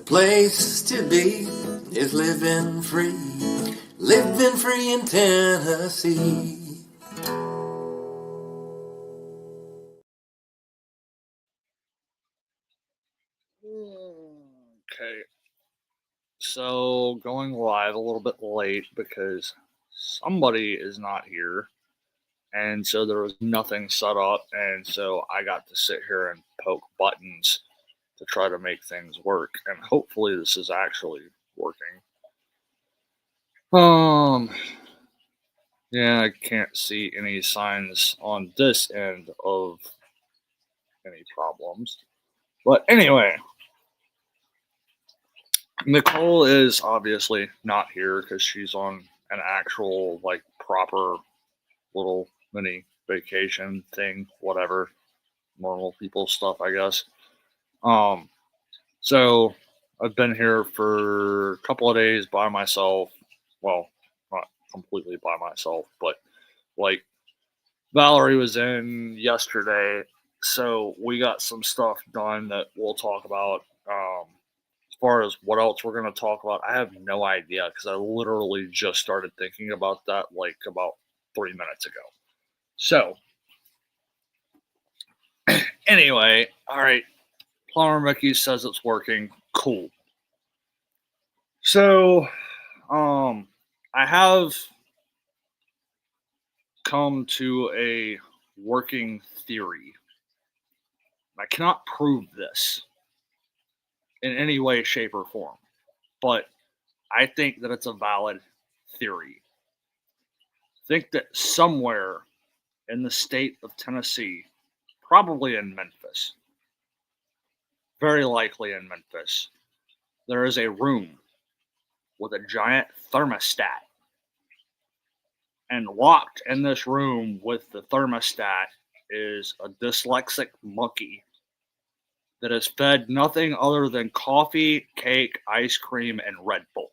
place to be is living free in Tennessee. Okay, so going live a little bit late because somebody is not here, and so there was nothing set up, and so I got to sit here and poke buttons to try to make things work, and hopefully this is actually working. Um, yeah, I can't see any signs on this end of any problems, but anyway, Nicole is obviously not here because she's on an actual, like, proper little mini vacation thing, whatever. Normal people stuff, I guess. Um, so I've been here for a couple of days by myself. Well, not completely by myself, but like Valerie was in yesterday, so we got some stuff done that we'll talk about. As far as what else we're going to talk about, I have no idea because I literally just started thinking about that like about 3 minutes ago. So, anyway, all right. Plumber Mickey says it's working. Cool. So, I have come to a working theory. I cannot prove this in any way, shape, or form, but I think that it's a valid theory. I think that somewhere in the state of Tennessee, probably in Memphis, very likely in Memphis, there is a room with a giant thermostat. And locked in this room with the thermostat is a dyslexic monkey that is fed nothing other than coffee, cake, ice cream, and Red Bull.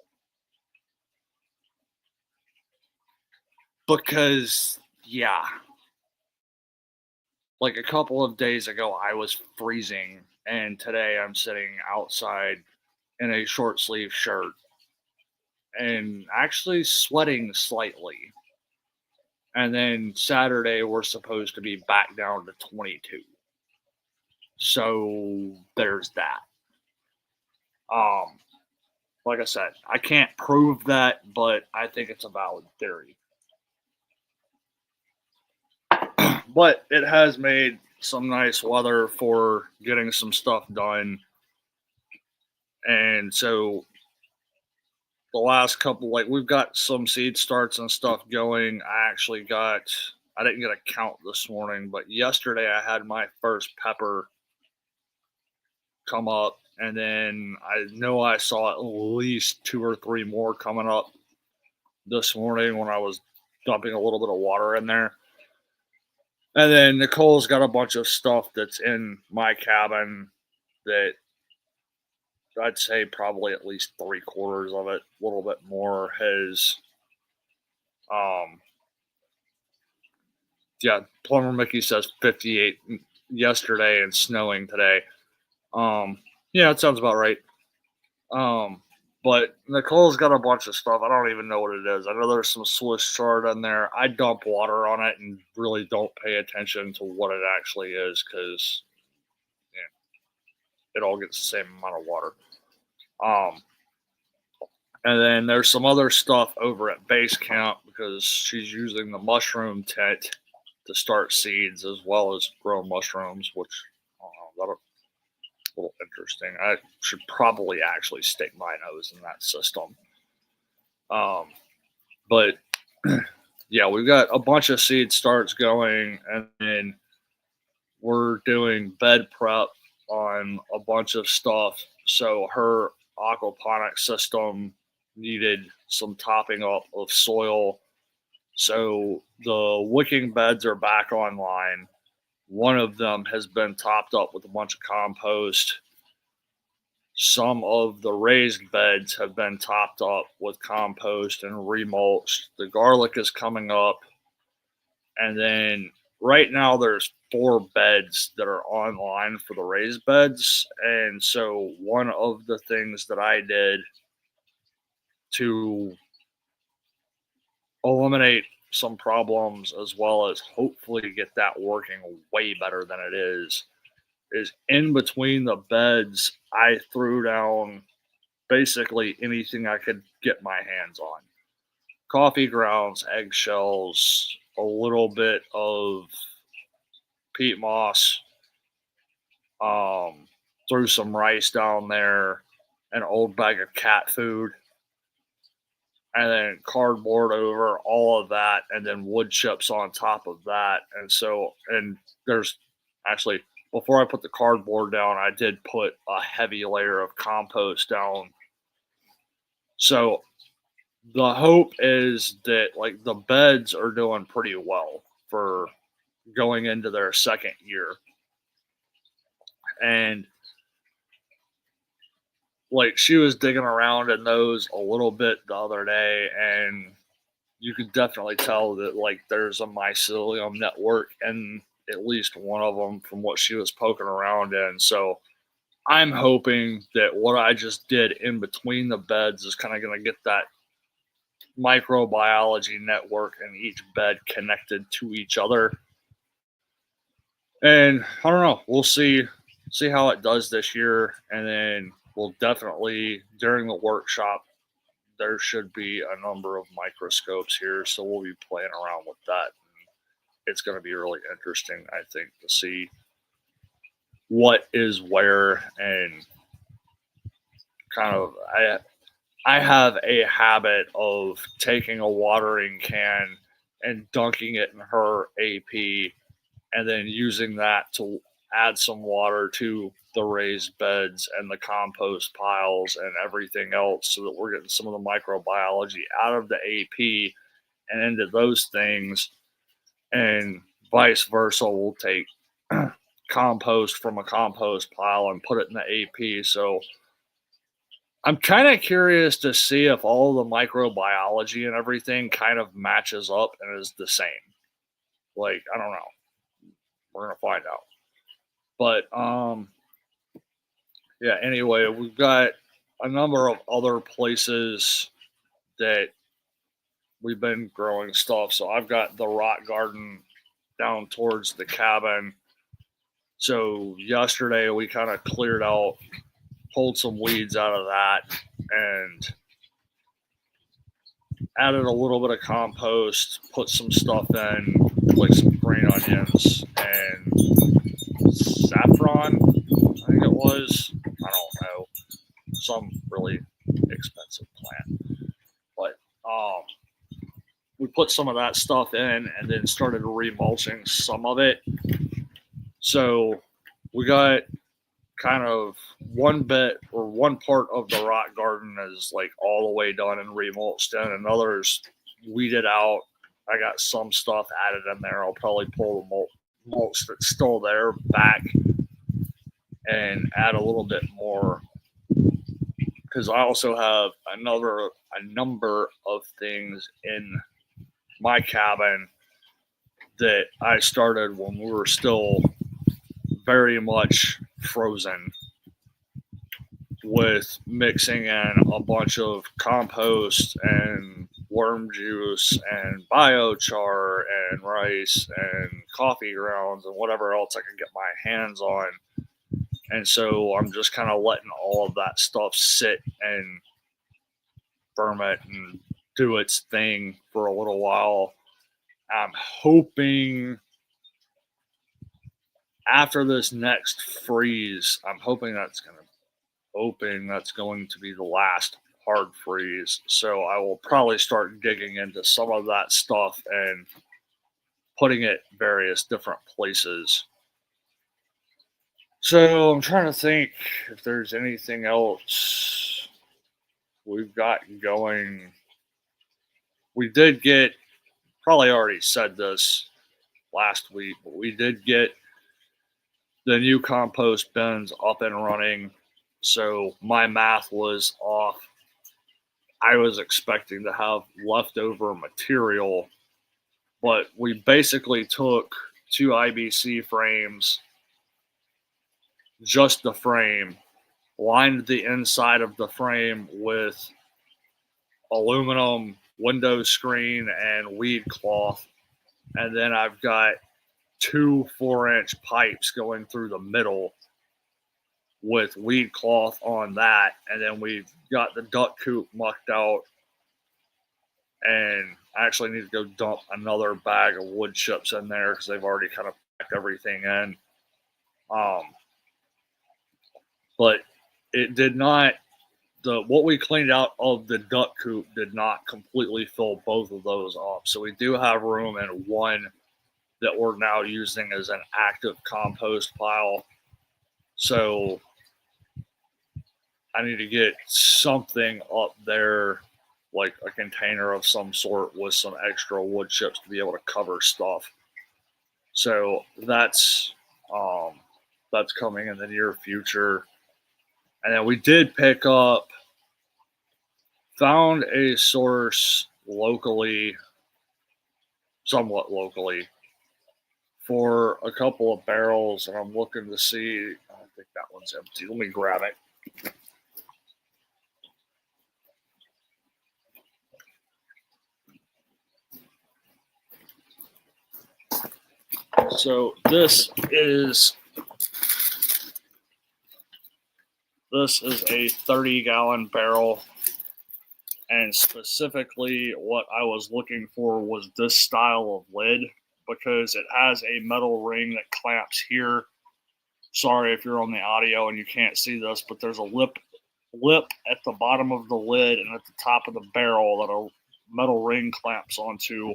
Because, yeah, like a couple of days ago, I was freezing, and today I'm sitting outside in a short sleeve shirt and actually sweating slightly. And then Saturday, we're supposed to be back down to 22. So there's that. Um, like I said, I can't prove that, but I think it's a valid theory. But it has made some nice weather for getting some stuff done. And so the last couple, like, we've got some seed starts and stuff going. I didn't get a count this morning, but yesterday I had my first pepper come up. And then I know I saw at least 2 or 3 more coming up this morning when I was dumping a little bit of water in there. And then Nicole's got a bunch of stuff that's in my cabin that I'd say probably at least 3/4 of it, a little bit more, has, um, yeah, Plumber Mickey says 58 yesterday and snowing today. Yeah, it sounds about right. But Nicole's got a bunch of stuff. I don't even know what it is. I know there's some Swiss chard in there. I dump water on it and really don't pay attention to what it actually is because it all gets the same amount of water. Um, and then there's some other stuff over at base camp because she's using the mushroom tent to start seeds as well as grow mushrooms, which that'll a little interesting. I should probably actually stick my nose in that system. But yeah, we've got a bunch of seed starts going, and then we're doing bed prep on a bunch of stuff. So her aquaponic system needed some topping up of soil. So the wicking beds are back online. One of them has been topped up with a bunch of compost. Some of the raised beds have been topped up with compost and remulched. The garlic is coming up. And then right now there's 4 beds that are online for the raised beds. And so one of the things that I did to eliminate some problems as well as hopefully get that working way better than it is in between the beds, I threw down basically anything I could get my hands on. Coffee grounds, eggshells, a little bit of peat moss, um, threw some rice down there, an old bag of cat food, and then cardboard over all of that, and then wood chips on top of that. And so, and there's actually, before I put the cardboard down, I did put a heavy layer of compost down. So the hope is that like the beds are doing pretty well for going into their second year. And like she was digging around in those a little bit the other day, and you could definitely tell that like there's a mycelium network in at least one of them from what she was poking around in. So I'm hoping that what I just did in between the beds is kind of going to get that microbiology network in each bed connected to each other. And I don't know, we'll see how it does this year, and then we'll definitely during the workshop there should be a number of microscopes here, so we'll be playing around with that. It's going to be really interesting, I think, to see what is where. And kind of I have a habit of taking a watering can and dunking it in her AP and then using that to add some water to the raised beds and the compost piles and everything else so that we're getting some of the microbiology out of the AP and into those things. And vice versa, we'll take compost from a compost pile and put it in the AP. So I'm kind of curious to see if all the microbiology and everything kind of matches up and is the same. Like, I don't know. We're gonna find out. But yeah, anyway, we've got a number of other places that we've been growing stuff. So I've got the rock garden down towards the cabin. So yesterday we kind of cleared out, pulled some weeds out of that, and added a little bit of compost, put some stuff in, like some green onions and saffron, I think it was. I don't know. Some really expensive plant. But we put some of that stuff in and then started remulching some of it. So we got kind of one bit or one part of the rock garden is like all the way done and remulched in, and others weeded out. I got some stuff added in there. I'll probably pull the mulch that's still there back and add a little bit more because I also have a number of things in my cabin that I started when we were still very much frozen, with mixing in a bunch of compost and worm juice and biochar and rice and coffee grounds and whatever else I can get my hands on. And so I'm just kind of letting all of that stuff sit and ferment and do its thing for a little while. I'm hoping after this next freeze, I'm hoping that's going to be the last hard freeze. So I will probably start digging into some of that stuff and putting it various different places. So I'm trying to think if there's anything else we've got going. We did get, probably already said this last week, but we did get the new compost bins up and running. So my math was off. I was expecting to have leftover material, but we basically took 2 IBC frames, just the frame, lined the inside of the frame with aluminum window screen and weed cloth. And then I've got 2 4-inch pipes going through the middle with weed cloth on that. And then we've got the duck coop mucked out. And I actually need to go dump another bag of wood chips in there because they've already kind of packed everything in. But it did not, what we cleaned out of the duck coop did not completely fill both of those up. So we do have room in one that we're now using as an active compost pile. So I need to get something up there, like a container of some sort with some extra wood chips to be able to cover stuff. So that's coming in the near future. And then we did pick up, found a source locally, somewhat locally, for a couple of barrels, and I'm looking to see. I think that one's empty. Let me grab it. So this is a 30-gallon barrel, and specifically what I was looking for was this style of lid because it has a metal ring that clamps here. Sorry if you're on the audio and you can't see this, but there's a lip at the bottom of the lid and at the top of the barrel that a metal ring clamps onto.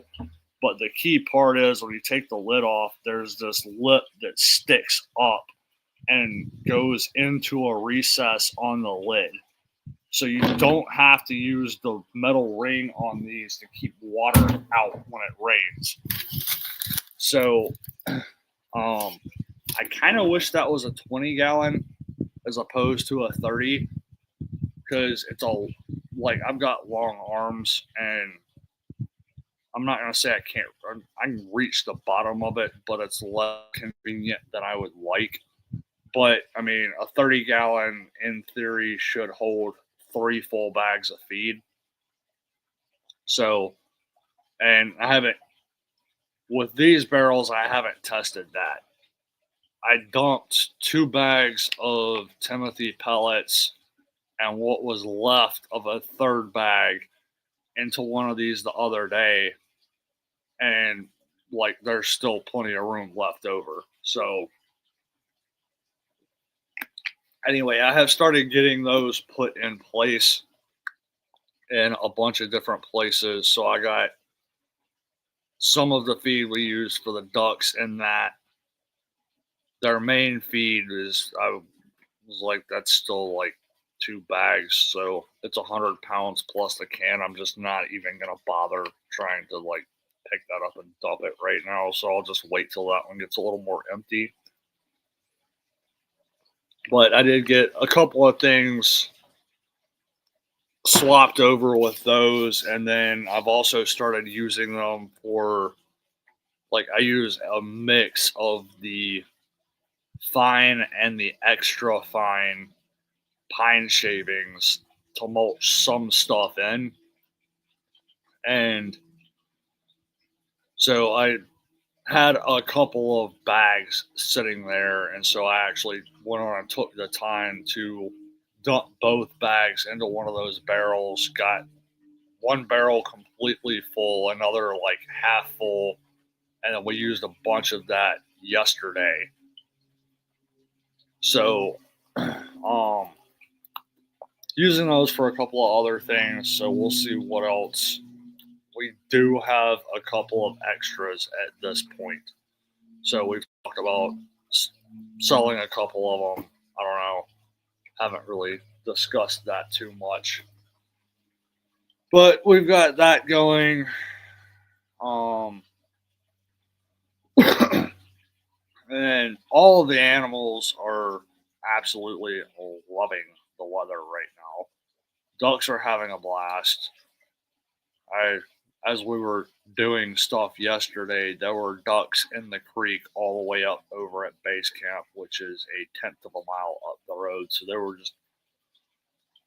But the key part is when you take the lid off, there's this lip that sticks up and goes into a recess on the lid. So you don't have to use the metal ring on these to keep water out when it rains. So I kind of wish that was a 20-gallon as opposed to a 30 because it's all like I've got long arms and I'm not going to say I can reach the bottom of it, but it's less convenient than I would like. But I mean, a 30-gallon in theory should hold 3 full bags of feed. So, and I haven't, with these barrels, I haven't tested that. I dumped 2 bags of Timothy pellets and what was left of a third bag into one of these the other day. And like, there's still plenty of room left over. So, anyway, I have started getting those put in place in a bunch of different places. So I got some of the feed we use for the ducks in that. Their main feed is, I was like, that's still like 2 bags. So it's 100 pounds plus the can. I'm just not even going to bother trying to like pick that up and dump it right now. So I'll just wait till that one gets a little more empty. But I did get a couple of things swapped over with those, and then I've also started using them for, like, I use a mix of the fine and the extra fine pine shavings to mulch some stuff in. And so I had a couple of bags sitting there, and so I actually went on and took the time to dump both bags into one of those barrels. Got one barrel completely full, another like half full, and then we used a bunch of that yesterday. So using those for a couple of other things, so we'll see what else. We do have a couple of extras at this point. So we've talked about selling a couple of them. I don't know. Haven't really discussed that too much. But we've got that going. And all of the animals are absolutely loving the weather right now. Ducks are having a blast. I as we were doing stuff yesterday, there were ducks in the creek all the way up over at base camp, which is a tenth of a mile up the road. So they were just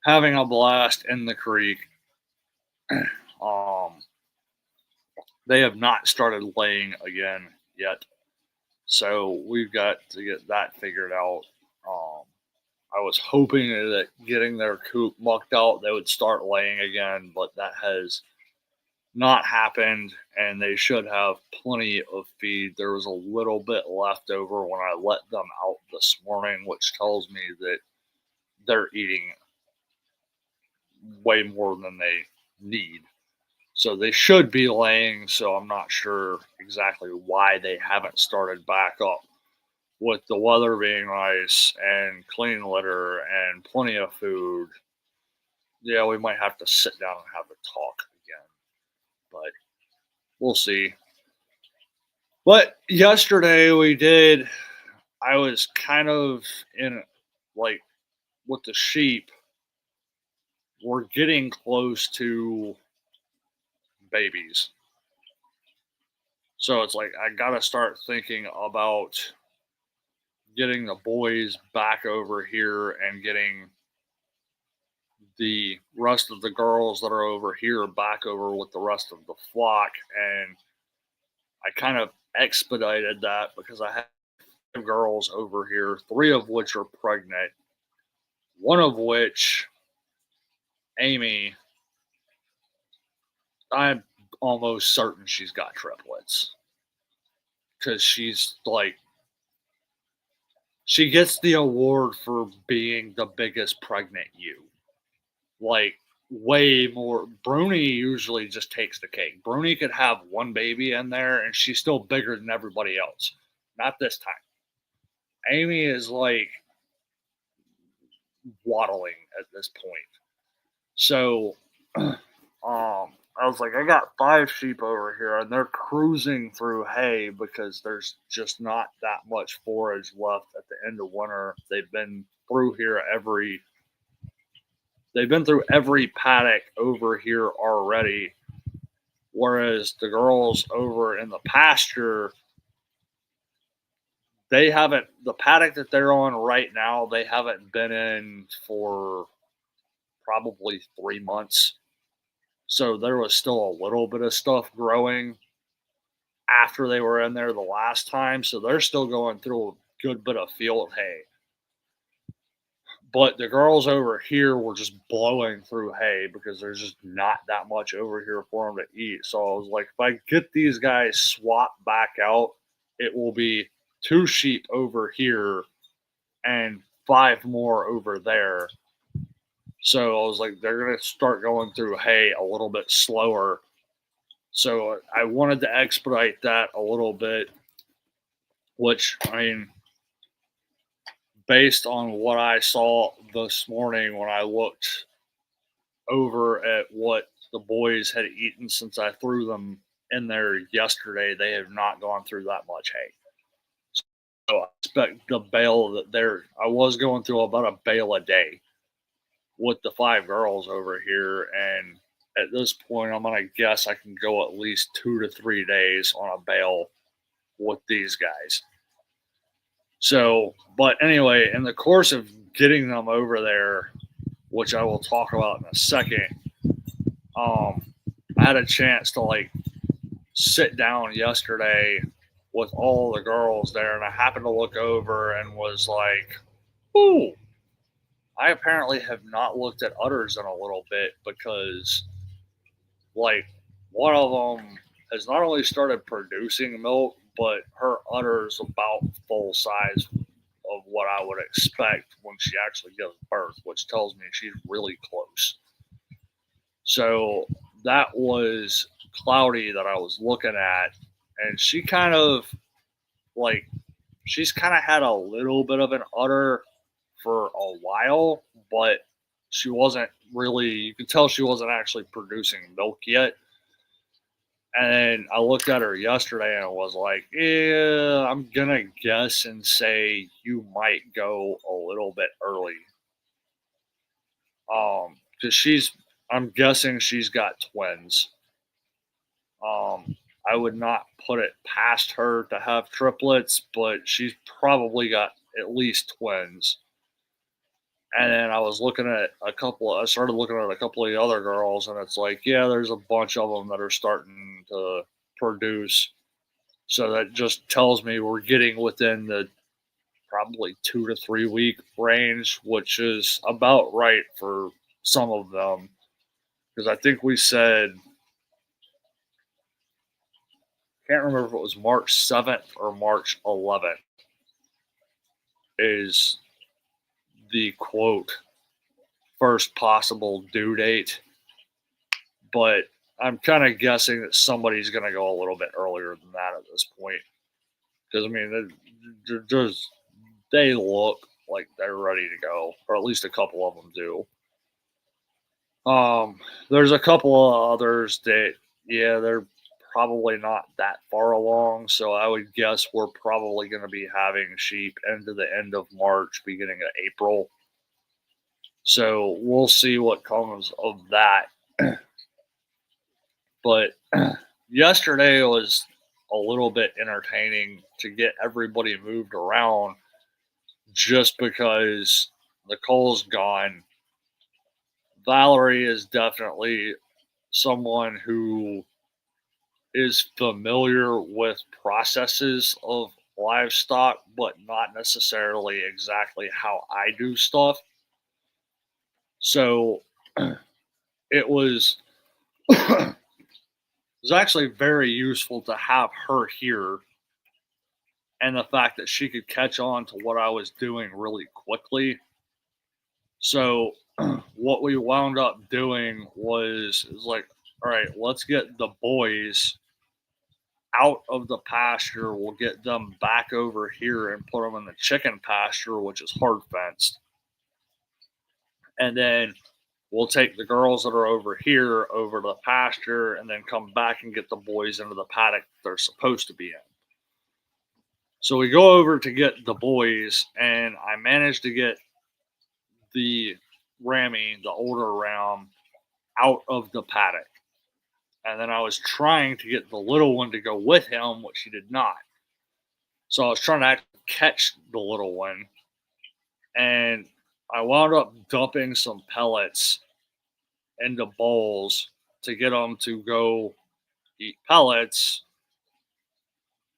having a blast in the creek. Um, they have not started laying again yet, so we've got to get that figured out. Um, I was hoping that getting their coop mucked out, they would start laying again, but that has not happened, and they should have plenty of feed. There was a little bit left over when I let them out this morning, which tells me that they're eating way more than they need. So they should be laying, so I'm not sure exactly why they haven't started back up. With the weather being nice and clean litter and plenty of food, yeah, we might have to sit down and have a talk again. But we'll see. But yesterday I was kind of in, like, with the sheep, we're getting close to babies. So it's like I got to start thinking about getting the boys back over here and getting the rest of the girls that are over here back over with the rest of the flock. And I kind of expedited that because I have girls over here, three of which are pregnant, one of which, Amy, I'm almost certain she's got triplets because she's like, she gets the award for being the biggest pregnant ewe. Like, way more. Bruni usually just takes the cake. Bruni could have one baby in there and she's still bigger than everybody else. Not this time. Amy is like waddling at this point. So I was like, I got 5 sheep over here and they're cruising through hay because there's just not that much forage left at the end of winter. They've been through every paddock over here already. Whereas the girls over in the pasture, the paddock that they're on right now, they haven't been in for probably 3 months. So there was still a little bit of stuff growing after they were in there the last time. So they're still going through a good bit of field hay. But the girls over here were just blowing through hay because there's just not that much over here for them to eat. So I was like, if I get these guys swapped back out, it will be 2 sheep over here and 5 more over there. So I was like, they're going to start going through hay a little bit slower. So I wanted to expedite that a little bit, which, I mean, based on what I saw this morning when I looked over at what the boys had eaten since I threw them in there yesterday, they have not gone through that much hay. So I expect the bale I was going through about a bale a day with the 5 girls over here. And at this point, I'm going to guess I can go at least 2 to 3 days on a bale with these guys. So, but anyway, in the course of getting them over there, which I will talk about in a second, I had a chance to like sit down yesterday with all the girls there, and I happened to look over and was like, ooh, I apparently have not looked at udders in a little bit because, like, one of them has not only started producing milk, but her udder's about full size of what I would expect when she actually gives birth, which tells me she's really close. So that was Cloudy that I was looking at, and she's kind of had a little bit of an udder for a while, but she wasn't really, you could tell she wasn't actually producing milk yet. And I looked at her yesterday and was like, yeah, I'm going to guess and say you might go a little bit early. Because I'm guessing she's got twins. I would not put it past her to have triplets, but she's probably got at least twins. And then I started looking at a couple of the other girls, and it's like, yeah, there's a bunch of them that are starting to produce. So that just tells me we're getting within the probably 2 to 3 week range, which is about right for some of them. Because I think we said, can't remember if it was March 7th or March 11th is the quote first possible due date. But I'm kind of guessing that somebody's going to go a little bit earlier than that at this point. Because, I mean, they look like they're ready to go, or at least a couple of them do. There's a couple of others that, yeah, they're probably not that far along. So I would guess we're probably going to be having sheep into the end of March, beginning of April. So we'll see what comes of that. But yesterday was a little bit entertaining to get everybody moved around just because Nicole's gone. Valerie is definitely someone who is familiar with processes of livestock, but not necessarily exactly how I do stuff. So it was it was actually very useful to have her here, and the fact that she could catch on to what I was doing really quickly. So what we wound up doing was like, all right, let's get the boys out of the pasture. We'll get them back over here and put them in the chicken pasture, which is hard fenced. And then we'll take the girls that are over here over to the pasture and then come back and get the boys into the paddock they're supposed to be in. So we go over to get the boys, and I managed to get the Rammy, the older ram, out of the paddock. And then I was trying to get the little one to go with him, which he did not. So I was trying to catch the little one, and I wound up dumping some pellets into bowls to get them to go eat pellets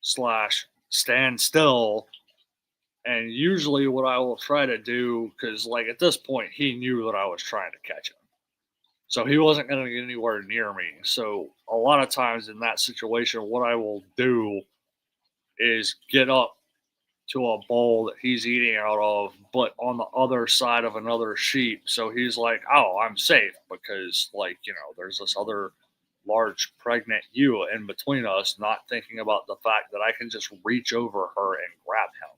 slash stand still. And usually what I will try to do, because like at this point he knew that I was trying to catch him, so he wasn't going to get anywhere near me. So a lot of times in that situation, what I will do is get up to a bowl that he's eating out of, but on the other side of another sheep. So he's like, oh, I'm safe because, like, there's this other large pregnant ewe in between us, not thinking about the fact that I can just reach over her and grab him.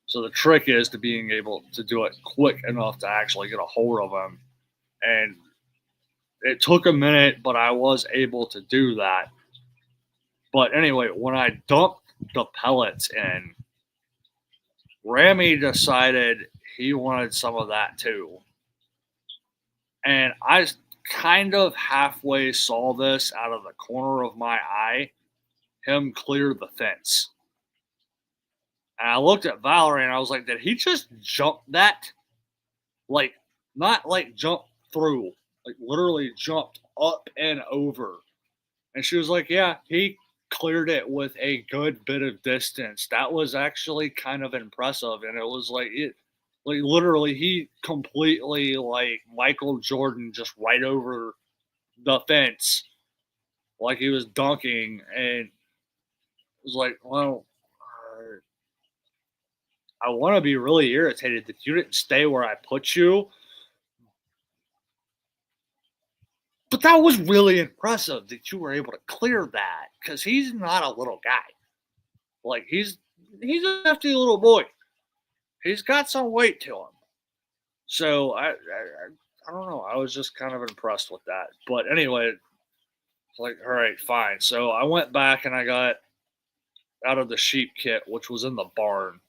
So the trick is to being able to do it quick enough to actually get a hold of him. And it took a minute, but I was able to do that. But anyway, when I dumped the pellets in, Rammy decided he wanted some of that too. And I kind of halfway saw this out of the corner of my eye, him clear the fence. And I looked at Valerie and I was like, did he just jump that? Like, not like jump through, like literally jumped up and over. And she was like, yeah, he cleared it with a good bit of distance. That was actually kind of impressive. And it was like, literally, he completely, like Michael Jordan, just right over the fence, like he was dunking. And it was like, well, I want to be really irritated that you didn't stay where I put you. But that was really impressive that you were able to clear that, because he's not a little guy. Like he's a hefty little boy. He's got some weight to him. So I don't know. I was just kind of impressed with that. But anyway, like, all right, fine. So I went back and I got out of the sheep kit, which was in the barn.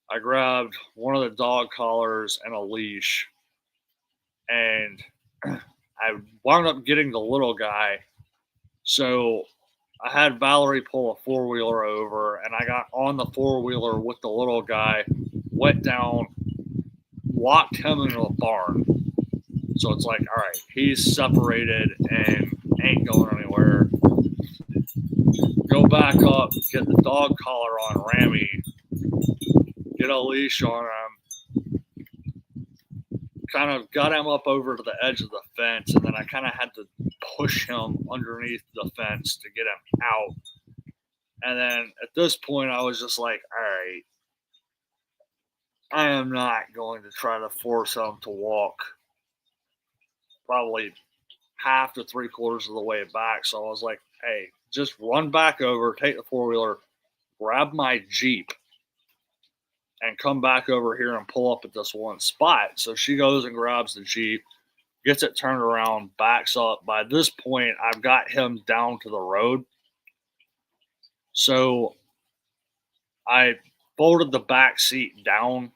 I grabbed one of the dog collars and a leash, and I wound up getting the little guy So I had Valerie pull a four-wheeler over, and I got on the four-wheeler with the little guy, went down, locked him into a barn. So it's like, all right, he's separated and ain't going anywhere. Go back up, get the dog collar on Rammy, get a leash on him, kind of got him up over to the edge of the fence, and then I kind of had to push him underneath the fence to get him out. And then at this point, I was just like, all right, I am not going to try to force him to walk probably half to three quarters of the way back. So I was like, hey, just run back over, take the four wheeler, grab my Jeep, and come back over here and pull up at this one spot. So she goes and grabs the Jeep, gets it turned around, backs up. By this point, I've got him down to the road. So I folded the back seat down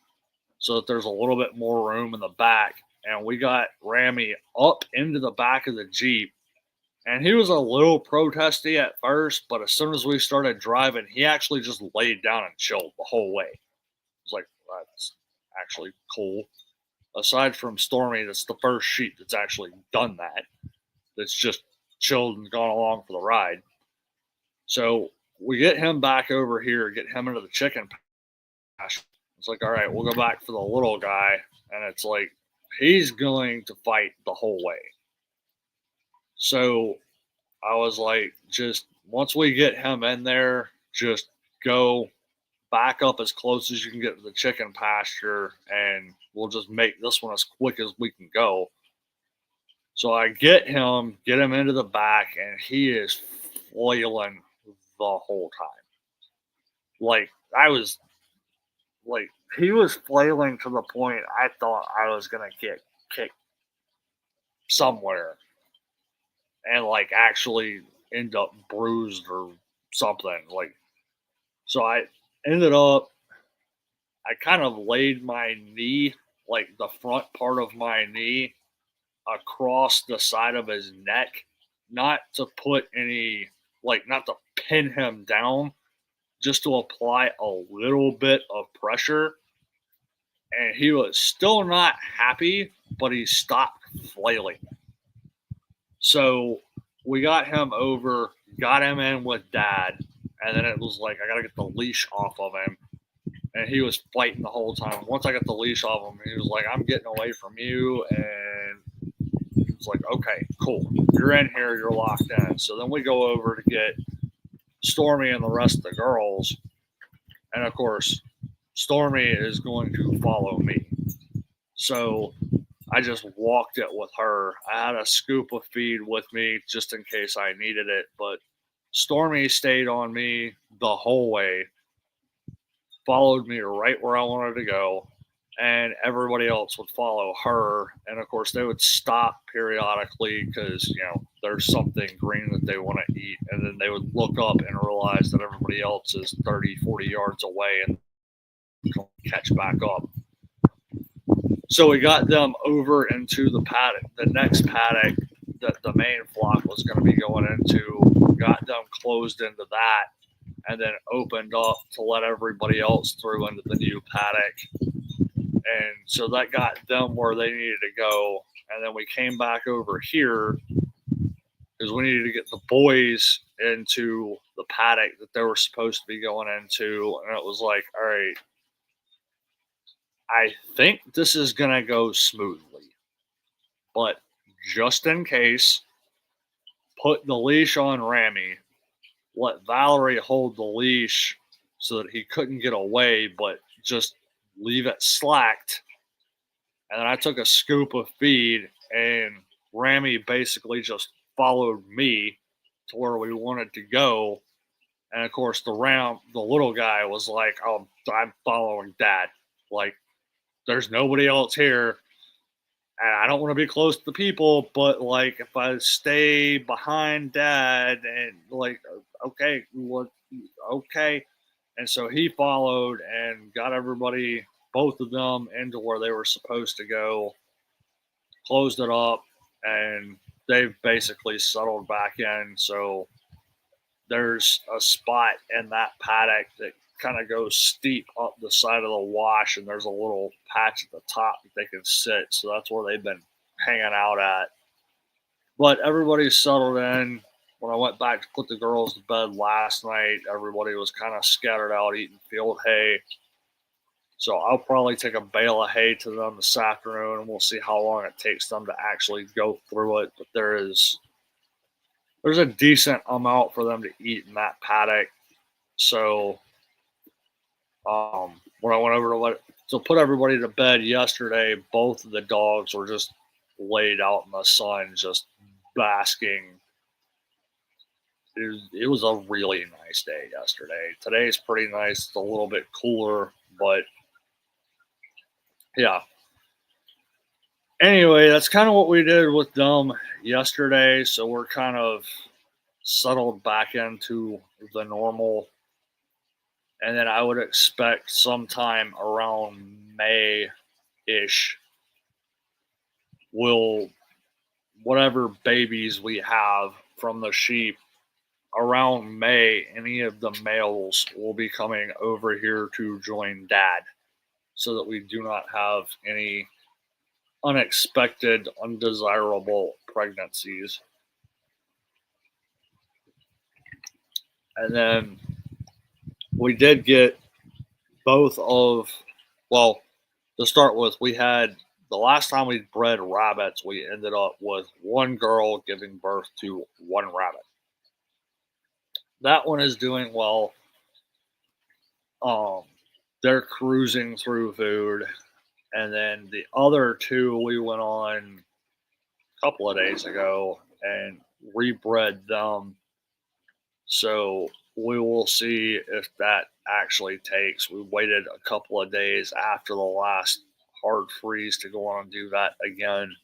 so that there's a little bit more room in the back. And we got Rammy up into the back of the Jeep. And he was a little protesty at first, but as soon as we started driving, he actually just laid down and chilled the whole way. I was like, that's actually cool. Aside from Stormy, that's the first sheep that's actually done that. That's just chilled and gone along for the ride. So we get him back over here, get him into the chicken pasture. It's like, all right, we'll go back for the little guy. And it's like, he's going to fight the whole way. So I was like, just once we get him in there, just go back up as close as you can get to the chicken pasture, and we'll just make this one as quick as we can go. So I get him into the back, and he is flailing the whole time. Like, I was like, he was flailing to the point I thought I was going to get kicked somewhere and like actually end up bruised or something. Like, so I ended up, I kind of laid my knee, like the front part of my knee, across the side of his neck, not to put any, like, not to pin him down, just to apply a little bit of pressure. And he was still not happy, but he stopped flailing. So we got him over, got him in with Dad, and then it was like, I got to get the leash off of him. And he was fighting the whole time. Once I got the leash off him, he was like, I'm getting away from you. And he was like, okay, cool. You're in here. You're locked in. So then we go over to get Stormy and the rest of the girls. And of course, Stormy is going to follow me. So I just walked it with her. I had a scoop of feed with me just in case I needed it. But Stormy stayed on me the whole way, followed me right where I wanted to go, and everybody else would follow her. And of course, they would stop periodically because, you know, there's something green that they want to eat. And then they would look up and realize that everybody else is 30, 40 yards away and catch back up. So we got them over into the paddock, the next paddock that the main flock was going to be going into, got them closed into that, and then opened up to let everybody else through into the new paddock. And so that got them where they needed to go. And then we came back over here because we needed to get the boys into the paddock that they were supposed to be going into. And it was like, all right, I think this is going to go smoothly. But just in case, put the leash on Rammy, let Valerie hold the leash so that he couldn't get away, but just leave it slacked. And then I took a scoop of feed, and Rammy basically just followed me to where we wanted to go. And of course, the little guy was like, "Oh, I'm following Dad. Like, there's nobody else here. And I don't want to be close to the people, but like if I stay behind Dad and like, okay, what, okay." And so he followed and got everybody, both of them, into where they were supposed to go, closed it up, and they've basically settled back in. So there's a spot in that paddock that kind of goes steep up the side of the wash, and there's a little patch at the top that they can sit. So that's where they've been hanging out at. But everybody's settled in. When I went back to put the girls to bed last night, everybody was kind of scattered out eating field hay. So I'll probably take a bale of hay to them this afternoon, and we'll see how long it takes them to actually go through it. But there's a decent amount for them to eat in that paddock. So when I went over to put everybody to bed yesterday, both of the dogs were just laid out in the sun, just basking. It was a really nice day yesterday. Today's pretty nice. It's a little bit cooler, but yeah. Anyway, that's kind of what we did with them yesterday. So we're kind of settled back into the normal. And then I would expect sometime around May-ish, whatever babies we have from the sheep, around May, any of the males will be coming over here to join dad so that we do not have any unexpected, undesirable pregnancies. And then we did get both of, well, to start with, we had the last time we bred rabbits, we ended up with one girl giving birth to one rabbit. That one is doing well. They're cruising through food. And then the other two we went on a couple of days ago and rebred them. So we will see if that actually takes. We waited a couple of days after the last hard freeze to go on and do that again.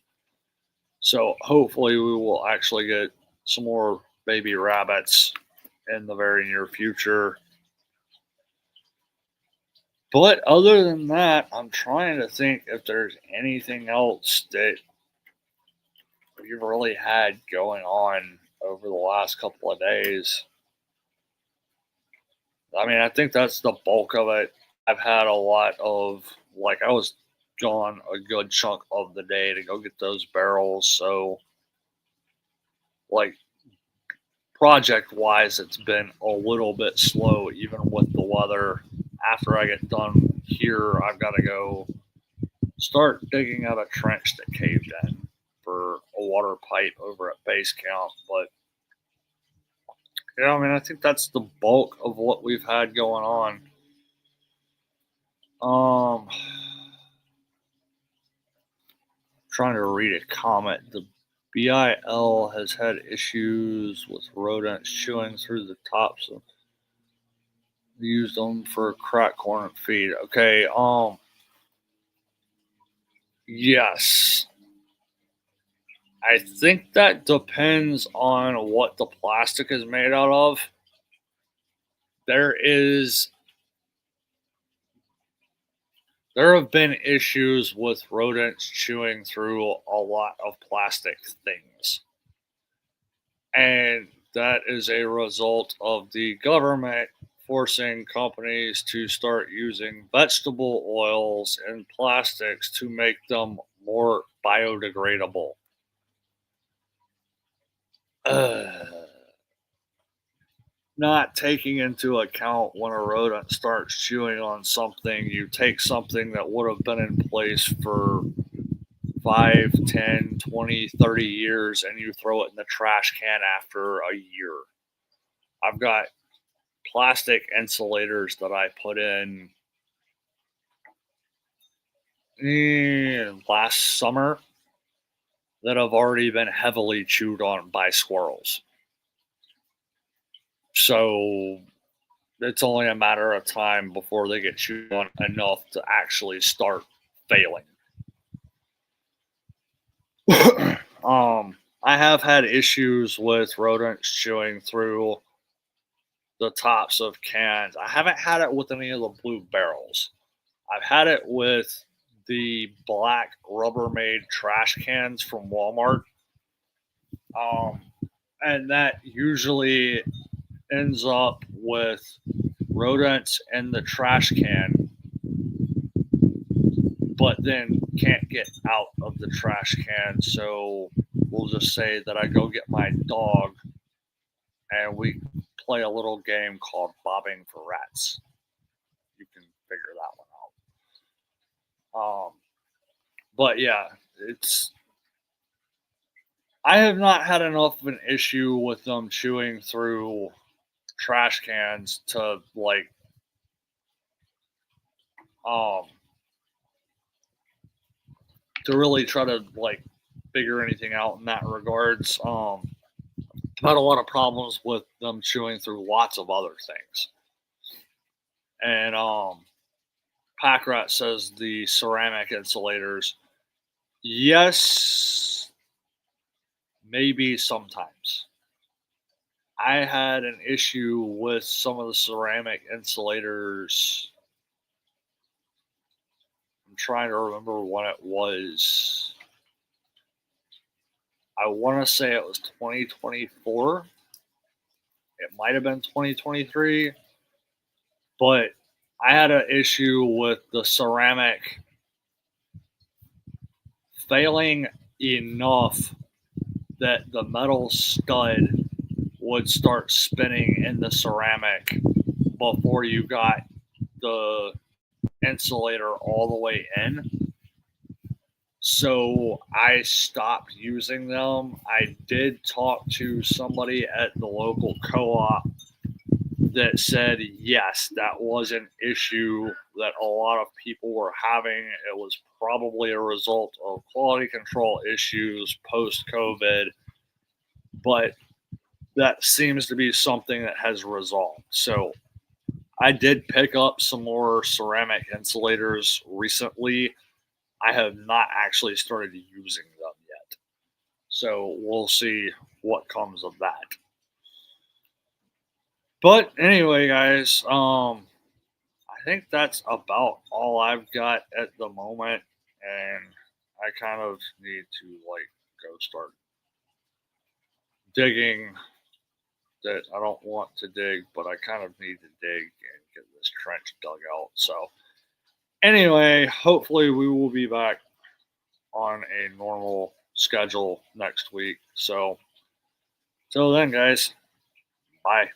So hopefully we will actually get some more baby rabbits in the very near future. But other than that, I'm trying to think if there's anything else that we've really had going on over the last couple of days. I mean, I think that's the bulk of it. I've had a lot of, like, I was gone a good chunk of the day to go get those barrels. So, like, project wise, it's been a little bit slow, even with the weather. After I get done here, I've got to go start digging out a trench that caved in for a water pipe over at base camp. But yeah, I mean, I think that's the bulk of what we've had going on. Trying to read a comment. The BIL has had issues with rodents chewing through the tops of used them for crack corn and feed. Okay, yes. I think that depends on what the plastic is made out of. There have been issues with rodents chewing through a lot of plastic things. And that is a result of the government forcing companies to start using vegetable oils and plastics to make them more biodegradable. Not taking into account when a rodent starts chewing on something, you take something that would have been in place for 5, 10, 20, 30 years and you throw it in the trash can after a year. I've got plastic insulators that I put in last summer that have already been heavily chewed on by squirrels. So it's only a matter of time before they get chewed on enough to actually start failing. I have had issues with rodents chewing through the tops of cans. I haven't had it with any of the blue barrels. I've had it with the black Rubbermaid trash cans from Walmart. And that usually ends up with rodents in the trash can, but then can't get out of the trash can. So we'll just say that I go get my dog and we play a little game called Bobbing for Rats. You can figure that one out. But yeah, it's. I have not had enough of an issue with them chewing through trash cans to um to really try to figure anything out in that regards. I've had a lot of problems with them chewing through lots of other things. And Pack Rat says the ceramic insulators. Yes, maybe sometimes. I had an issue with some of the ceramic insulators. I'm trying to remember when it was. I want to say it was 2024. It might have been 2023. But I had an issue with the ceramic failing enough that the metal stud would start spinning in the ceramic before you got the insulator all the way in. So I stopped using them. I did talk to somebody at the local co-op that said, yes, that was an issue that a lot of people were having. It was probably a result of quality control issues post COVID, but that seems to be something that has resolved. So I did pick up some more ceramic insulators recently. I have not actually started using them yet. So we'll see what comes of that. But anyway, guys, I think that's about all I've got at the moment, and I kind of need to go start digging that I don't want to dig, but I kind of need to dig and get this trench dug out. So anyway, hopefully we will be back on a normal schedule next week. So till then, guys, bye.